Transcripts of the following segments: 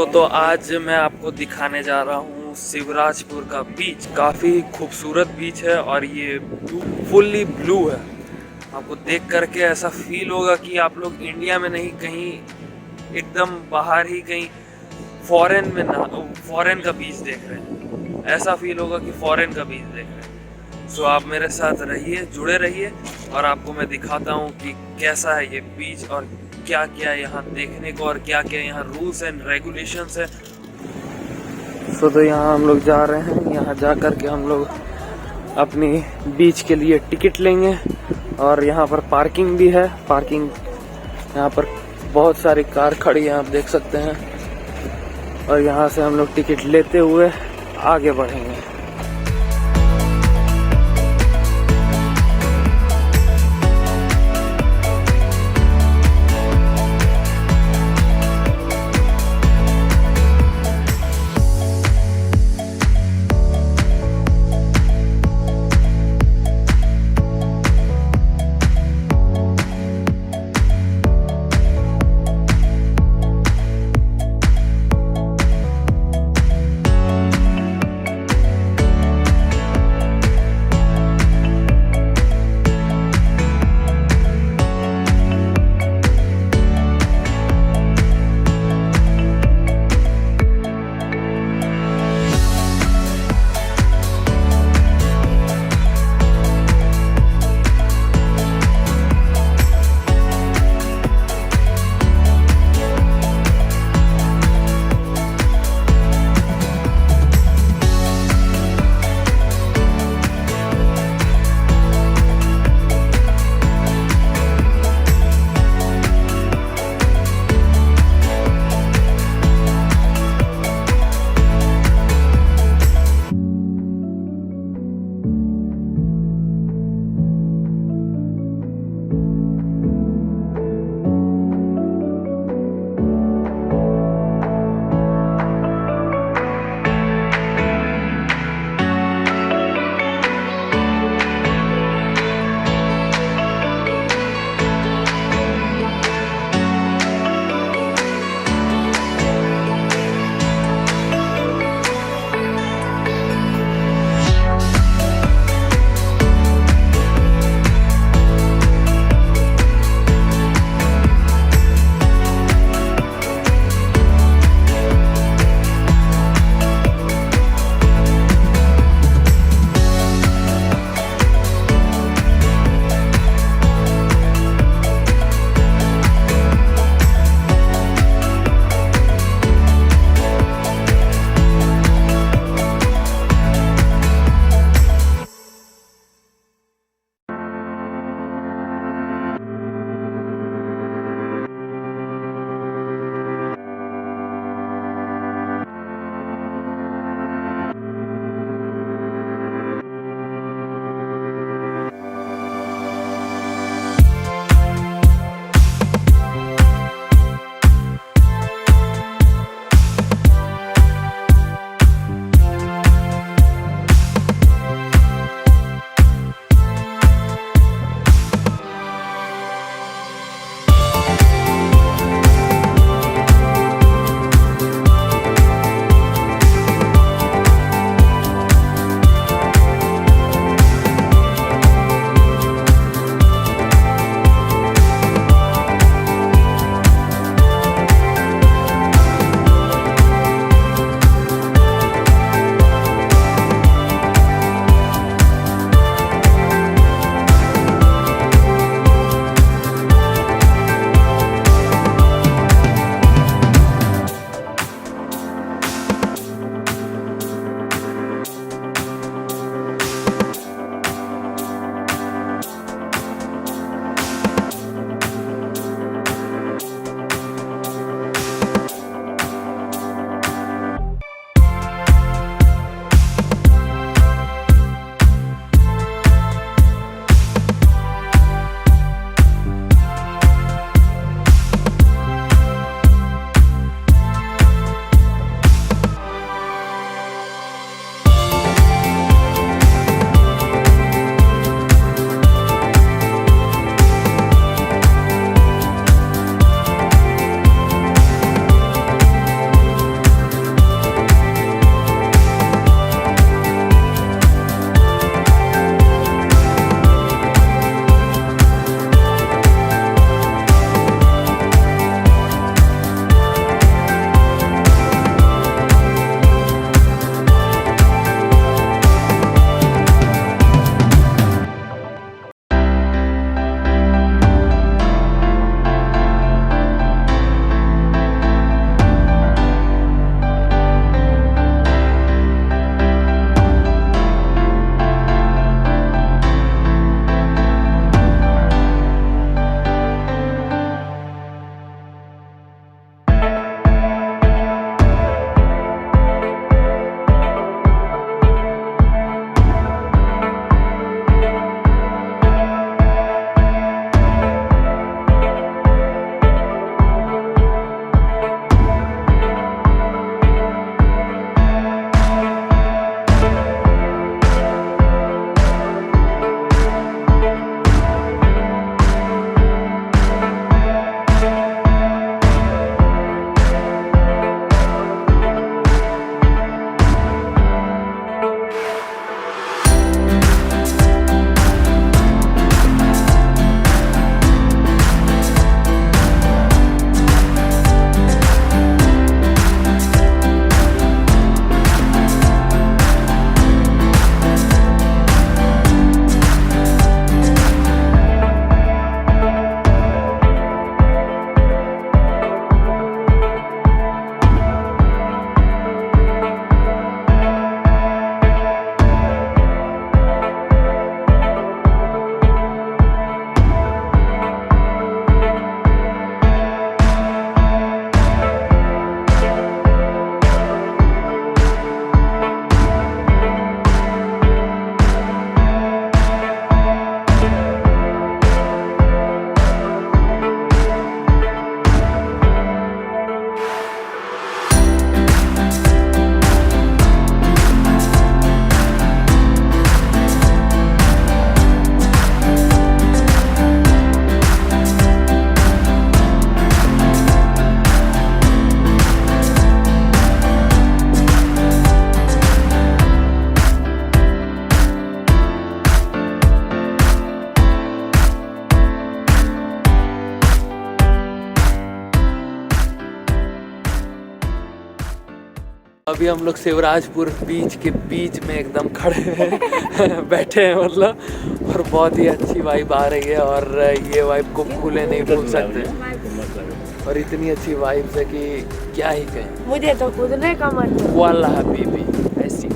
तो आज मैं आपको दिखाने जा रहा हूँ शिवराजपुर का बीच। काफ़ी खूबसूरत बीच है और ये फुल्ली ब्लू है। आपको देख करके ऐसा फील होगा कि आप लोग इंडिया में नहीं, कहीं एकदम बाहर ही कहीं फॉरेन में ना, फॉरेन का बीच देख रहे हैं। ऐसा फील होगा कि फॉरेन का बीच देख रहे हैं। सो आप मेरे साथ रहिए, जुड़े रहिए और आपको मैं दिखाता हूँ कि कैसा है ये बीच और क्या क्या यहाँ देखने को और क्या क्या यहाँ रूल्स एंड रेगुलेशंस है। तो यहाँ हम लोग जा रहे हैं। यहाँ जा कर के हम लोग अपनी बीच के लिए टिकट लेंगे और यहाँ पर पार्किंग भी है। पार्किंग यहाँ पर बहुत सारी कार खड़ी है, आप देख सकते हैं। और यहाँ से हम लोग टिकट लेते हुए आगे बढ़ेंगे। अभी हम लोग शिवराजपुर बीच के बीच में एकदम खड़े हैं बैठे हैं मतलब, और बहुत ही अच्छी वाइब आ रही है और ये वाइब को भूले नहीं भूल सकते, और इतनी अच्छी वाइब है कि क्या ही कहें। मुझे तो कूदने का मन है। वाला हबीबी ऐसी।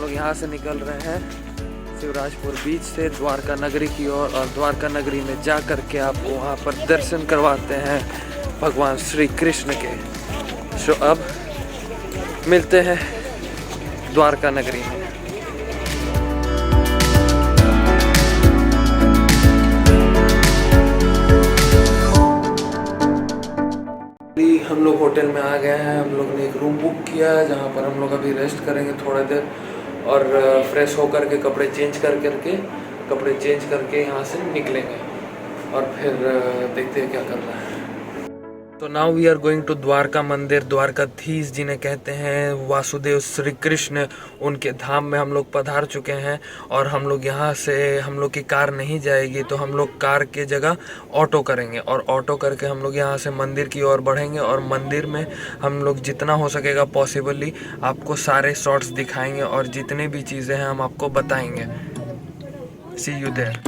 यहाँ से निकल रहे हैं शिवराजपुर बीच से द्वारका नगरी की ओर, और द्वारका नगरी में जा कर के आपको वहाँ पर दर्शन करवाते हैं भगवान श्री कृष्ण के। सो अब मिलते हैं द्वारका नगरी में। हम लोग होटल में आ गए हैं। हम लोग ने एक रूम बुक किया है जहाँ पर हम लोग अभी रेस्ट करेंगे थोड़ा देर, और फ्रेश होकर के कपड़े चेंज करके यहाँ से निकलेंगे और फिर देखते हैं क्या करना है। तो now we are going to Dwarka mandir. Dwarkadhish जिन्हें कहते हैं वासुदेव श्री कृष्ण, उनके धाम में हम लोग पधार चुके हैं। और हम लोग यहाँ से, हम लोग की कार नहीं जाएगी तो हम लोग कार के जगह ऑटो करेंगे, और ऑटो करके हम लोग यहाँ से मंदिर की ओर बढ़ेंगे। और मंदिर में हम लोग जितना हो सकेगा पॉसिबली आपको सारे शॉट्स दिखाएंगे, और जितने भी चीज़ें हैं हम आपको बताएंगे। सी यू देयर।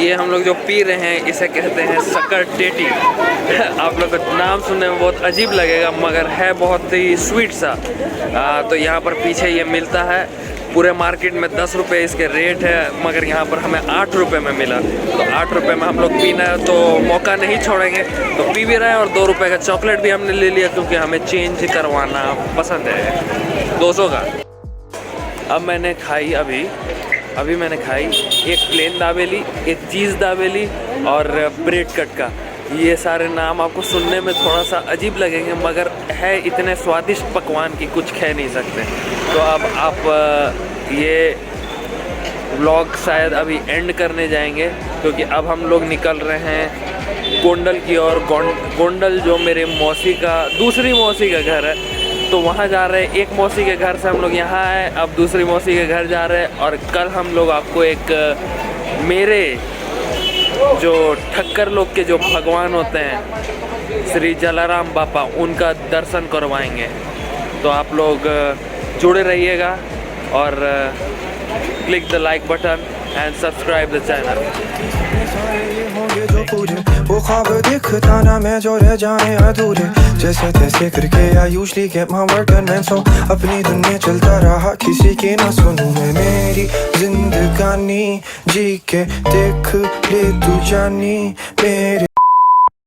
ये हम लोग जो पी रहे हैं इसे कहते हैं शक्कर टेटी। आप लोग को नाम सुनने में बहुत अजीब लगेगा मगर है बहुत ही स्वीट सा। तो यहाँ पर पीछे ये मिलता है। पूरे मार्केट में 10 रुपये इसके रेट है मगर यहाँ पर हमें 8 रुपये में मिला। तो 8 रुपये में हम लोग पीना है तो मौका नहीं छोड़ेंगे, तो पी भी रहे हैं। और 2 रुपये का चॉकलेट भी हमने ले लिया क्योंकि हमें चेंज करवाना पसंद है 200 का। अब मैंने खाई अभी मैंने खाई एक प्लेन दाबेली, एक चीज़ दाबेली और ब्रेड कट का। ये सारे नाम आपको सुनने में थोड़ा सा अजीब लगेंगे मगर है इतने स्वादिष्ट पकवान की कुछ कह नहीं सकते। तो अब आप ये व्लॉग शायद अभी एंड करने जाएंगे क्योंकि अब हम लोग निकल रहे हैं गोंडल की ओर। गोंडल जो मेरे मौसी का दूसरी मौसी का घर है, तो वहाँ जा रहे हैं। एक मौसी के घर से हम लोग यहाँ आए, अब दूसरी मौसी के घर जा रहे हैं। और कल हम लोग आपको एक मेरे जो ठक्कर लोग के जो भगवान होते हैं श्री जलाराम बापा, उनका दर्शन करवाएंगे। तो आप लोग जुड़े रहिएगा और click the like button and subscribe the channel. वो ख्वाब दिखता ना मैं जो रह जाए अधूरे, जैसे तैसे करके I usually get my work done man। So अपनी दुनिया चलता रहा, किसी की ना सुनूं मैं। मेरी जिंदगानी जी के देख ले तू जानी मेरे